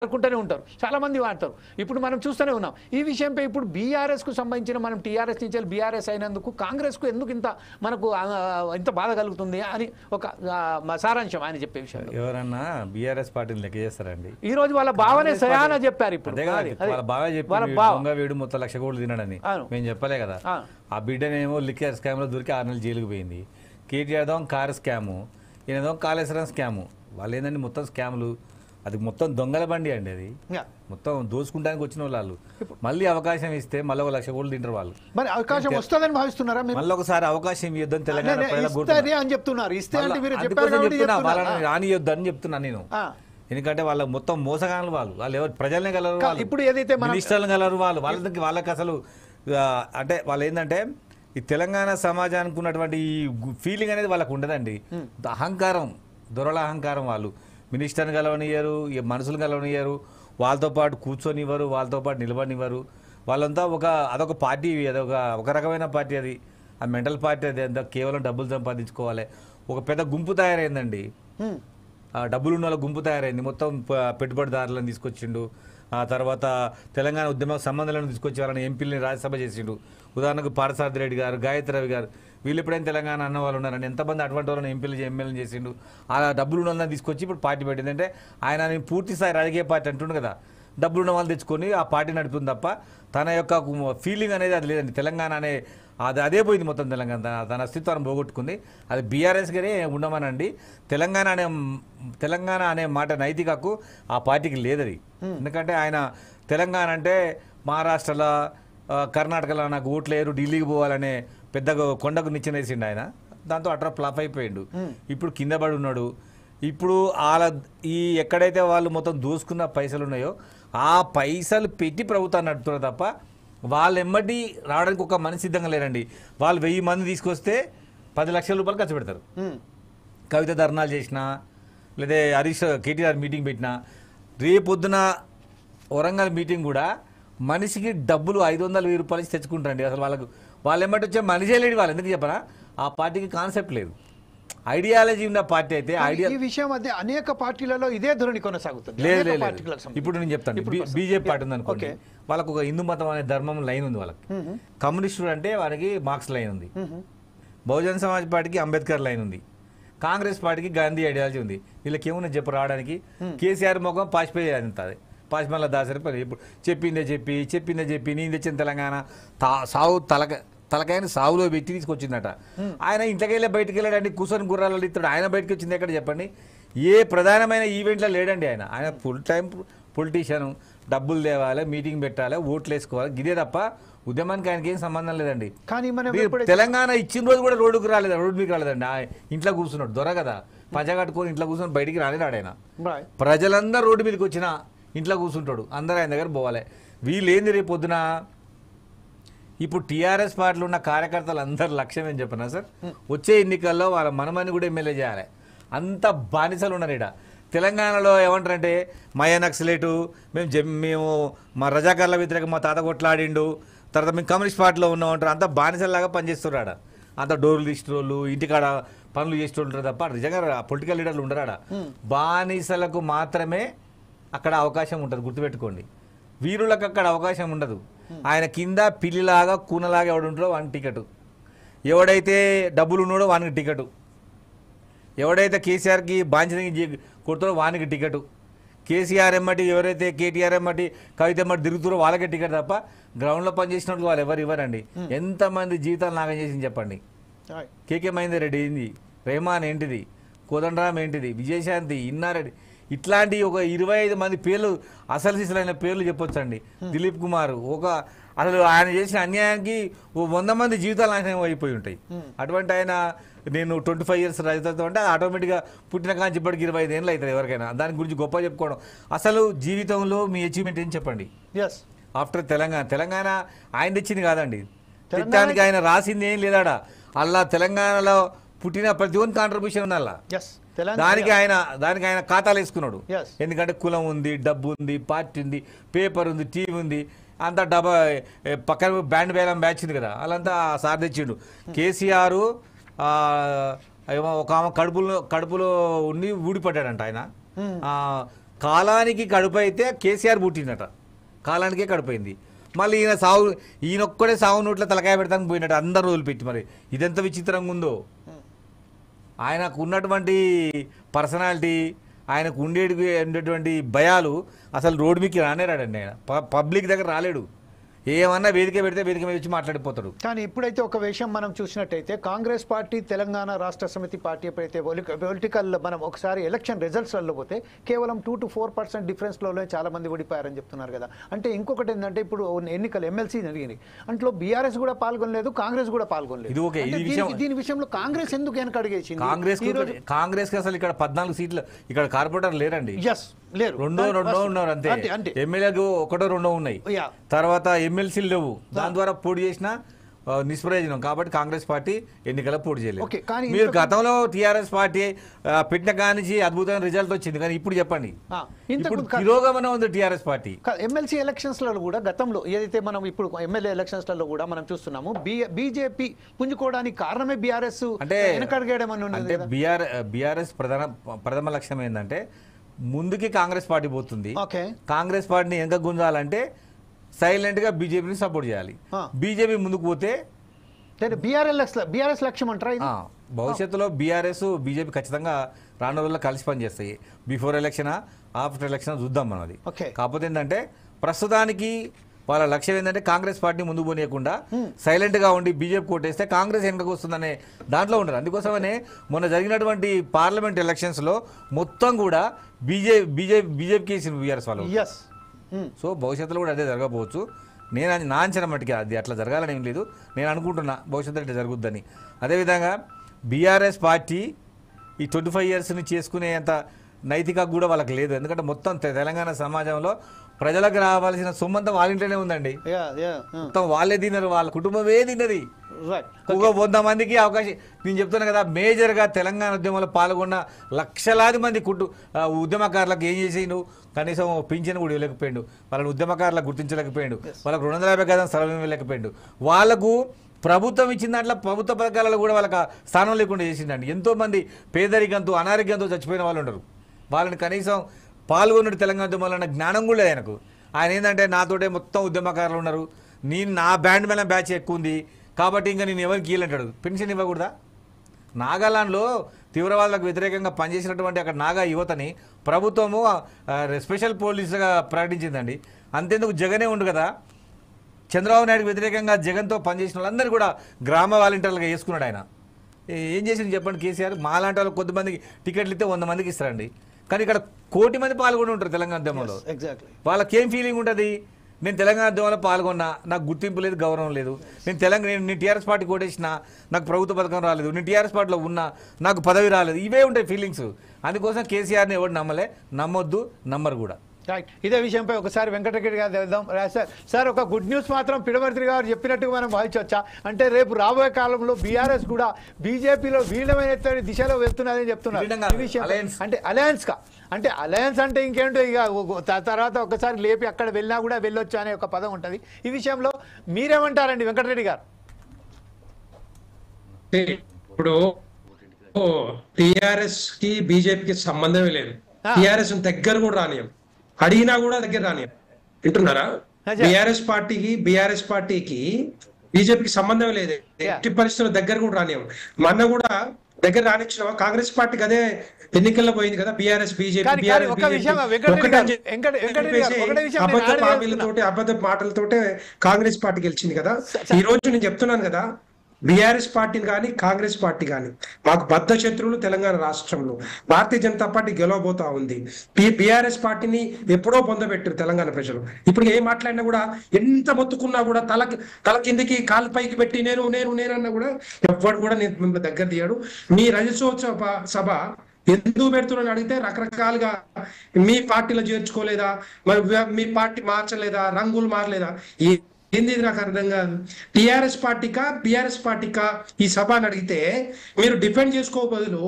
అనుకుంటూనే ఉంటారు, చాలా మంది వాడతారు. ఇప్పుడు మనం చూస్తూనే ఉన్నాం ఈ విషయంపై. ఇప్పుడు బీఆర్ఎస్కు సంబంధించిన మనం టీఆర్ఎస్ నుంచి బీఆర్ఎస్ అయినందుకు కాంగ్రెస్కు ఎందుకు ఇంత మనకు ఇంత బాధ కలుగుతుంది అని ఒక సారాంశం ఆయన చెప్పే విషయం. ఎవరన్నా బీఆర్ఎస్ పార్టీని లెక్క చేస్తారండి? ఈ రోజు వాళ్ళ భావనే సయానా చెప్పారు. ఇప్పుడు వాళ్ళ బాగా చెప్పారు దొంగ వీడు మొత్తం 1,00,000 కోట్లు తినడని మేము చెప్పలే కదా. ఆ బిడ్డనేమో లిక్కర్ స్కామ్ లో దొరికి 6 నెలలు జైలుకు పోయింది. కేటీఆర్ దో కారు స్కాము, ఈయనదో కాళేశ్వరం స్కాము. వాళ్ళు ఏంటంటే మొత్తం స్కాములు, అది మొత్తం దొంగల బండి అండి. అది మొత్తం దోచుకుంటానికి వచ్చిన వాళ్ళు మళ్ళీ అవకాశం ఇస్తే మళ్ళీ 1,00,000 కోట్లు తింటారు వాళ్ళు. మరి అవకాశం వస్తుందని భావిస్తున్నారా? మళ్ళీ ఒకసారి అవకాశం ఇవ్వద్దని తెలంగాణ అని చెప్తున్నారు. రానియొద్దు అని చెప్తున్నా నేను. ఎందుకంటే వాళ్ళ మొత్తం మోసగానులు వాళ్ళు ఎవరు ప్రజలనే కలరు, ఇప్పుడు ఏదైతే మినిస్టర్లు కలరు వాళ్ళకి అసలు అంటే వాళ్ళు ఏంటంటే ఈ తెలంగాణ సమాజానికి ఉన్నటువంటి ఈ ఫీలింగ్ అనేది వాళ్ళకు ఉండదండి. అహంకారం, దొరల అహంకారం. వాళ్ళు మినిస్టర్ని కలవనియ్యరు, మనుషులు కలవనియ్యరు, వాళ్ళతో పాటు కూర్చొనివ్వరు, వాళ్ళతో పాటు నిలబడినివ్వరు. వాళ్ళంతా అదొక పార్టీ, ఒక రకమైన పార్టీ. అది ఆ మెంటల్ పార్టీ. అది అంతా కేవలం డబ్బులు సంపాదించుకోవాలి. ఒక పెద్ద గుంపు తయారైందండి. డబ్బులు ఉన్న వాళ్ళ గుంపు తయారైంది. మొత్తం పెట్టుబడిదారులను తీసుకొచ్చిండు. ఆ తర్వాత తెలంగాణ ఉద్యమ సంబంధాలను తీసుకొచ్చి వాళ్ళని ఎంపీలని రాజ్యసభ చేసిండు. ఉదాహరణకు పార్థసారథి రెడ్డి గారు, గాయత్రి రవి గారు, వీళ్ళు ఎప్పుడైనా తెలంగాణ అన్న వాళ్ళు ఉన్నారండి. ఎంతమంది అటువంటి వాళ్ళని ఎమ్మెల్యేలు చేసిండు. అలా డబ్బులు ఉన్న వాళ్ళని తీసుకొచ్చి ఇప్పుడు పార్టీ పెట్టింది. అంటే ఆయన పూర్తి స్థాయి రాజకీయ పార్టీ అంటుండు కదా, డబ్బులు ఉన్న వాళ్ళు తెచ్చుకొని ఆ పార్టీ నడుపుతుంది తప్ప తన యొక్క ఫీలింగ్ అనేది అది లేదండి. తెలంగాణ అనే అదే పోయింది మొత్తం. తెలంగాణ తన అస్తిత్వాన్ని పోగొట్టుకుంది. అది బీఆర్ఎస్ గానే ఉండమనండి. తెలంగాణ అనే మాట నైతిక హక్కు ఆ పార్టీకి లేదది. ఎందుకంటే ఆయన తెలంగాణ అంటే మహారాష్ట్రలో, కర్ణాటకలో నాకు ఓట్లు లేరు, ఢిల్లీకి పోవాలనే పెద్ద కొండకు నిచ్చెనేసిండు ఆయన. దాంతో అట్రా ఫ్లాప్ అయిపోయిండు. ఇప్పుడు కింద పడి ఉన్నాడు. ఇప్పుడు ఎక్కడైతే వాళ్ళు మొత్తం దోసుకున్న పైసలు ఉన్నాయో ఆ పైసలు పెట్టి ప్రభుత్వాన్ని నడుపుతున్నారు తప్ప వాళ్ళు ఎమ్మటి రావడానికి ఒక మనిషి సిద్ధంగా లేరండి. వాళ్ళు 1000 మంది తీసుకొస్తే 10 లక్షల రూపాయలు ఖర్చు పెడతారు. కవిత ధర్నాలు చేసినా, లేదా హరీష్ కేటీఆర్ మీటింగ్ పెట్టినా, రేపొద్దున వరంగల్ మీటింగ్ కూడా మనిషికి డబ్బులు 500,000 రూపాయలు తెచ్చుకుంటారండి. అసలు వాళ్ళు ఎమ్మటి వచ్చే మనిషే లేడు. వాళ్ళు ఎందుకు చెప్పరా, ఆ పార్టీకి కాన్సెప్ట్ లేదు, ఐడియాలజీ ఉన్న పార్టీ అయితే. ఈ విషయం అదే అనేక పార్టీలలో ఇదే ధోరణి కొనసాగుతుంది. లేదు, ఇప్పుడు నేను చెప్తాను. బీజేపీ పార్టీ ఉంది అనుకోండి, వాళ్ళకు ఒక హిందూ మతం అనే ధర్మం లైన్ ఉంది వాళ్ళకి. కమ్యూనిస్టులు అంటే వారికి మార్క్స్ లైన్ ఉంది. బహుజన్ సమాజ్ పార్టీకి అంబేద్కర్ లైన్ ఉంది. కాంగ్రెస్ పార్టీకి గాంధీ ఐడియాలజీ ఉంది. వీళ్ళకి ఏమున్నా చెప్పు రావడానికి. కేసీఆర్ ముఖం పాసిపోయి అంతది, పాసిమల్ల దాసరి పని. ఇప్పుడు చెప్పిందే చెప్పి నేను తెచ్చిన తెలంగాణ సావు తలకాయని సావులో పెట్టి తీసుకొచ్చిందట. ఆయన ఇంట్లోకి వెళ్ళి బయటకు వెళ్ళాడండి, కూర్చొని గుర్రాలు ఇస్తాడు. ఆయన బయటకు వచ్చింది ఎక్కడ చెప్పండి? ఏ ప్రధానమైన ఈవెంట్లో లేడండి ఆయన ఫుల్ టైం పొలిటీషియన్. డబ్బులు తేవాలి, మీటింగ్ పెట్టాలి, ఓట్లు వేసుకోవాలి, ఇదే తప్ప ఉద్యమానికి ఆయనకి ఏం సంబంధం లేదండి. కానీ తెలంగాణ ఇచ్చిన రోజు కూడా రోడ్డు మీకు రాలేదండి. ఇంట్లో కూర్చున్నాడు దొర కదా, పంచ కట్టుకొని ఇంట్లో కూర్చొని బయటికి రాలేడు ఆయన. ప్రజలందరూ రోడ్డు మీదకి వచ్చినా ఇంట్లో కూర్చుంటాడు, అందరూ ఆయన దగ్గర పోవాలి. వీళ్ళేంది రేపు పొద్దున ఇప్పుడు టీఆర్ఎస్ పార్టీలో ఉన్న కార్యకర్తలు అందరు లక్ష్యం ఏం చెప్పినా సార్, వచ్చే ఎన్నికల్లో వాళ్ళ మనమని కూడా ఎమ్మెల్యే చేయాలి. అంత బానిసలు ఉన్నారు ఇక్కడ. తెలంగాణలో ఏమంటారంటే మయ నక్సలేటు, మేము మా రజాకార్ల వ్యతిరేక మా తాత కొట్లాడిండు, తర్వాత మేము కమ్యూనిస్ట్ పార్టీలో ఉన్నామంటారు. అంత బానిసల్లాగా పనిచేస్తున్నాడు. అంత డోర్లు తీసేటోళ్ళు, ఇంటికాడ పనులు చేసేటోళ్ళు తప్ప నిజంగా పొలిటికల్ లీడర్లు ఉండరాడ. బానిసలకు మాత్రమే అక్కడ అవకాశం ఉంటుంది, గుర్తుపెట్టుకోండి. వీరులకు అక్కడ అవకాశం ఉండదు. ఆయన కింద పిల్లిలాగా కూనలాగా ఎవడుంటాడో వానికి టికెట్, ఎవడైతే డబ్బులు ఉన్నాడో వానికి టికెట్, ఎవడైతే కేసీఆర్కి బాంఛనకి కొడతాడో వానికి టికెట్, కేసీఆర్ ఎమ్మటి ఎవరైతే కేటీఆర్ ఎమ్మటి కవిత ఎమ్మటి తిరుగుతారో వాళ్ళకే టికెట్ తప్ప గ్రౌండ్లో పనిచేసినట్టు వాళ్ళు ఎవరు ఇవ్వరండి. ఎంతమంది జీవితాలు నాగం చేసింది చెప్పండి. కేకే మహేందర్ రెడ్డి ఏంది, రెహమాన్ ఏంటిది, కోదండరాం ఏంటిది, విజయశాంతి, ఇన్నారెడ్డి, ఇట్లాంటి ఒక 25 మంది పేర్లు అసలు సిసలైన పేర్లు చెప్పొచ్చండి. దిలీప్ కుమార్, అసలు ఆయన చేసిన అన్యాయానికి 100 మంది జీవితాలు నాశనం అయిపోయి ఉంటాయి. అటువంటి ఆయన నేను 25 ఇయర్స్ రాజకీయం అంటే ఆటోమేటిక్గా పుట్టిన కాంచి ఇప్పటికి 25 ఏళ్ళు అవుతుంది ఎవరికైనా. దాని గురించి గొప్ప చెప్పుకోవడం. అసలు జీవితంలో మీ అచీవ్మెంట్ ఏం చెప్పండి? ఆఫ్టర్ తెలంగాణ ఆయన తెచ్చింది కాదండి, తెచ్చానికి ఆయన రాసింది ఏం లేదాడా. అలా తెలంగాణలో పుట్టిన ప్రతి ఒక్క కాంట్రిబ్యూషన్ ఉన్నలా దానికి ఆయన ఖాతాలు వేసుకున్నాడు. ఎందుకంటే కులం ఉంది, డబ్బు ఉంది, పార్టీ ఉంది, పేపర్ ఉంది, టీవీ ఉంది, అంతా పక్కన బ్యాండ్ వేలం బ్యాచ్ ఉంది కదా, వాళ్ళంతా సార్ తెచ్చిండు. కేసీఆర్ ఒక ఆమె కడుపులో ఉండి ఊడిపడ్డాడంట ఆయన. కాలానికి కడుపు అయితే కేసీఆర్ పుట్టినట, కాలానికే కడుపైంది. మళ్ళీ ఈయనొక్కడే సాగు నోట్ల తలకాయ పెడతానికి పోయినట్టు అందరు రోజులు పెట్టి. మరి ఇదెంత విచిత్రంగా ఉందో. ఆయనకు ఉన్నటువంటి పర్సనాలిటీ, ఆయనకు ఉండేటువంటి భయాలు అసలు రోడ్డు మీదకి రానేరాడండి. ఆయన పబ్లిక్ దగ్గర రాలేడు. ఏమన్నా వేదిక పెడితే వేదిక మీద వచ్చి మాట్లాడిపోతాడు. కానీ ఇప్పుడైతే ఒక విషయం మనం చూసినట్టయితే కాంగ్రెస్ పార్టీ తెలంగాణ రాష్ట్ర సమితి పార్టీ ఎప్పుడైతే పొలిటికల్ మనం ఒకసారి ఎలక్షన్ రిజల్ట్స్లలో పోతే కేవలం 2 to 4% డిఫరెన్స్లోనే చాలా మంది ఓడిపోయారని చెప్తున్నారు కదా. అంటే ఇంకొకటి ఏంటంటే ఇప్పుడు ఎన్నికలు ఎమ్మెల్సీ జరిగినాయి, అంట్లో బీఆర్ఎస్ కూడా పాల్గొనలేదు, కాంగ్రెస్ కూడా పాల్గొనలేదు. దీని విషయంలో కాంగ్రెస్ ఎందుకు వెనక అడిగేసింది? కాంగ్రెస్ కి అసలు ఇక్కడ 14 సీట్లు, ఇక్కడ కార్పొరేటర్ లేరండి. లేరు, రెండో ఉన్నారు అంతే. ఎమ్మెల్యేకు 1-2 ఉన్నాయి, తర్వాత ఎమ్మెల్సీలు లేవు. దాని ద్వారా పోటీ చేసిన నిష్ప్రయోజనం. కాబట్టి కాంగ్రెస్ పార్టీ ఎన్నికల పోటీ చేయలేదు. మీరు గతంలో టీఆర్ఎస్ పార్టీ పెట్టిన కానించి అద్భుతమైన రిజల్ట్ వచ్చింది, కానీ ఇప్పుడు చెప్పండి, ఇప్పుడు తిరోగమనం ఉంది టీఆర్ఎస్ పార్టీ. ఎమ్మెల్సీ ఎలక్షన్స్ లలో కూడా గతంలో ఏదైతే మనం ఇప్పుడు ఎమ్మెల్యే ఎలక్షన్స్ లలో కూడా మనం చూస్తున్నాము, బీజేపీ పుంజుకోవడానికి కారణమే బీఆర్ఎస్ అంటే వెనకడగడం అని. బీఆర్ఎస్ ప్రథమ లక్ష్యం ఏంటంటే ముందుకి కాంగ్రెస్ పార్టీ పోతుంది. కాంగ్రెస్ పార్టీని ఎంత గుంజాలంటే సైలెంట్ గా బీజేపీని సపోర్ట్ చేయాలి. బీజేపీ ముందుకు పోతే బీఆర్ఎస్ లక్ష్యం అంటారా? భవిష్యత్తులో బీజేపీ ఖచ్చితంగా రాను రోజుల్లో కలిసి పనిచేస్తాయి. బిఫోర్ ఎలక్షన్ ఆఫ్టర్ ఎలక్షన్ చూద్దాం మనం అది. కాకపోతే ఏంటంటే ప్రస్తుతానికి వాళ్ళ లక్ష్యం ఏంటంటే కాంగ్రెస్ పార్టీ ముందుకు పోనీయకుండా సైలెంట్ గా ఉండి బీజేపీ కోటేస్తే కాంగ్రెస్ వెనుకకు వస్తుందనే దాంట్లో ఉండరు. అందుకోసమనే మొన్న జరిగినటువంటి పార్లమెంట్ ఎలక్షన్స్ లో మొత్తం కూడా బీజేపీకి వేసింది బీఆర్ఎస్ వాళ్ళు. సో భవిష్యత్తులో కూడా అదే జరగకపోవచ్చు. నా అంచనా మట్టుకి అది అట్లా జరగాలని ఏం లేదు. నేను అనుకుంటున్నా భవిష్యత్తులో ఇట్లా జరుగుద్దని. అదేవిధంగా బీఆర్ఎస్ పార్టీ ఈ 25 yearsని చేసుకునేంత నైతిక కూడా వాళ్ళకి లేదు. ఎందుకంటే మొత్తం తెలంగాణ సమాజంలో ప్రజలకు రావాల్సిన సొమ్మంతా వాళ్ళ ఇంట్లోనే ఉందండి. మొత్తం వాళ్ళే తిన్నారు, వాళ్ళ కుటుంబమే తిన్నది. 100 మందికి అవకాశం. నేను చెప్తున్నా కదా, మేజర్గా తెలంగాణ ఉద్యమంలో పాల్గొన్న లక్షలాది మంది ఉద్యమకారులకు ఏం చేసి నువ్వు కనీసం పింఛన్ కూడా ఇవ్వలేకపోయాడు, వాళ్ళని ఉద్యమకారులకు గుర్తించలేకపోయాడు, వాళ్ళకు 250 గజం స్థలం ఇవ్వలేకపోయాడు. వాళ్ళకు ప్రభుత్వం ఇచ్చిన దాంట్లో ప్రభుత్వ పథకాలలో కూడా వాళ్ళకి స్థానం లేకుండా చేసిందండి. ఎంతోమంది పేదరికంతో అనారోగ్యంతో చచ్చిపోయిన వాళ్ళు ఉండరు. వాళ్ళని కనీసం పాల్గొన్నట్టు తెలంగాణ ఉద్యమంలో అన్న జ్ఞానం కూడా లేదు ఆయనకు. ఆయన ఏంటంటే నాతోటే మొత్తం ఉద్యమకారులు ఉన్నారు, నా బ్యాండ్ మీద బ్యాచ్ ఎక్కువ ఉంది కాబట్టి ఇంకా నేను ఎవరికి కీలంటాడు. పెన్షన్ ఇవ్వకూడదా? నాగాలాండ్లో తీవ్రవాదులకు వ్యతిరేకంగా పనిచేసినటువంటి అక్కడ నాగా యువతని ప్రభుత్వము స్పెషల్ పోలీసుగా ప్రకటించిందండి. అంతేందుకు జగనే ఉండు కదా, చంద్రబాబు నాయుడుకి వ్యతిరేకంగా జగన్తో పనిచేసిన వాళ్ళందరూ కూడా గ్రామ వాలంటీర్లుగా వేసుకున్నాడు ఆయన. ఏం చేసింది చెప్పండి కేసీఆర్? మాలాంటి వాళ్ళు కొద్దిమందికి టికెట్లు ఇస్తే 100 మందికి ఇస్తారండి, కానీ ఇక్కడ 1 కోటి మంది పాల్గొని ఉంటారు తెలంగాణ ఉద్యమంలో. వాళ్ళకేం ఫీలింగ్ ఉంటుంది? నేను తెలంగాణ ఉద్యమంలో పాల్గొన్నా, నాకు గుర్తింపు లేదు, గౌరవం లేదు. నేను టీఆర్ఎస్ పార్టీ కోటేసినా, నాకు ప్రభుత్వ పథకం రాలేదు. నేను టీఆర్ఎస్ పార్టీలో ఉన్నా, నాకు పదవి రాలేదు. ఇవే ఉంటాయి ఫీలింగ్స్. అందుకోసం కేసీఆర్ని ఎవరు నమ్మలే, నమ్మొద్దు, నమ్మరు కూడా. రైట్. ఇదే విషయంపై ఒకసారి వెంకటరెడ్డి గారు వెళ్దాం. సార్ ఒక గుడ్ న్యూస్ మాత్రం పిడమర్తి గారు చెప్పినట్టుగా మనం భావించవచ్చా? అంటే రేపు రాబోయే కాలంలో బీఆర్ఎస్ కూడా బీజేపీలో వీళ్ళమైన దిశలో వెళ్తున్నదని చెప్తున్నారు. అంటే అలయన్స్ అంటే ఇంకేంటో, ఇక తర్వాత ఒకసారి లేపి అక్కడ వెళ్ళినా కూడా వెళ్ళొచ్చు అనే ఒక పదం ఉంటుంది. ఈ విషయంలో మీరేమంటారండి వెంకటరెడ్డి గారు? ఇప్పుడు టిఆర్ఎస్ కి బీజేపీకి సంబంధమే లేదు. టిఆర్ఎస్ దగ్గర కూడా రానియం, అడిగినా కూడా దగ్గర రానియం. వింటున్నారా? బీఆర్ఎస్ పార్టీకి బీజేపీకి సంబంధం లేదు. ఎట్టి పరిస్థితుల్లో దగ్గర కూడా రానియం. మొన్న కూడా దగ్గర రానిచ్చిన కాంగ్రెస్ పార్టీకి అదే ఎన్నికల్లో పోయింది కదా. బీఆర్ఎస్ బీజేపీ అబద్ధ మాటలతోటే కాంగ్రెస్ పార్టీ గెలిచింది కదా. ఈ రోజు నేను చెప్తున్నాను కదా, బీఆర్ఎస్ పార్టీని కానీ కాంగ్రెస్ పార్టీ కానీ మాకు బద్ధ శత్రువులు తెలంగాణ రాష్ట్రంలో. భారతీయ జనతా పార్టీ గెలవబోతా ఉంది. బీఆర్ఎస్ పార్టీని ఎప్పుడో పొందబెట్టారు తెలంగాణ ప్రజలు. ఇప్పుడు ఏం మాట్లాడినా కూడా, ఎంత మొత్తుకున్నా కూడా, తల కిందికి కాలు పైకి పెట్టి నేను నేను నేనన్నా కూడా ఎవ్వడు కూడా నేను మిమ్మల్ని దగ్గర తీయడు. మీ రజతోత్సవ సభ ఎందుకు పెడుతున్నారని అడిగితే రకరకాలుగా మీ పార్టీలో చేర్చుకోలేదా, మరి మీ పార్టీ మార్చలేదా, రంగులు మారలేదా, ఏంది నాకు అర్థం కాదు. టిఆర్ఎస్ పార్టీకా బీఆర్ఎస్ పార్టీకా ఈ సభ అని అడిగితే మీరు డిఫెండ్ చేసుకో బదులు